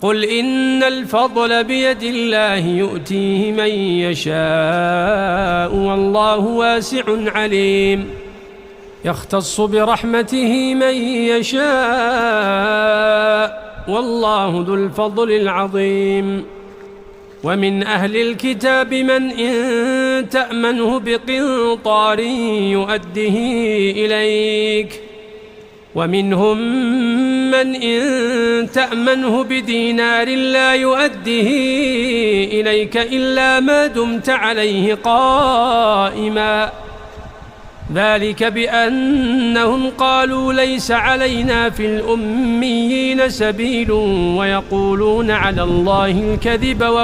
قل إن الفضل بيد الله يؤتيه من يشاء والله واسع عليم يختص برحمته من يشاء والله ذو الفضل العظيم ومن أهل الكتاب من إن تأمنه بقنطار يؤده إليك ومنهم من إن تأمنه بدينار لا يؤده إليك إلا ما دمت عليه قائما ذلك بأنهم قالوا ليس علينا في الأميين سبيل ويقولون على الله الكذب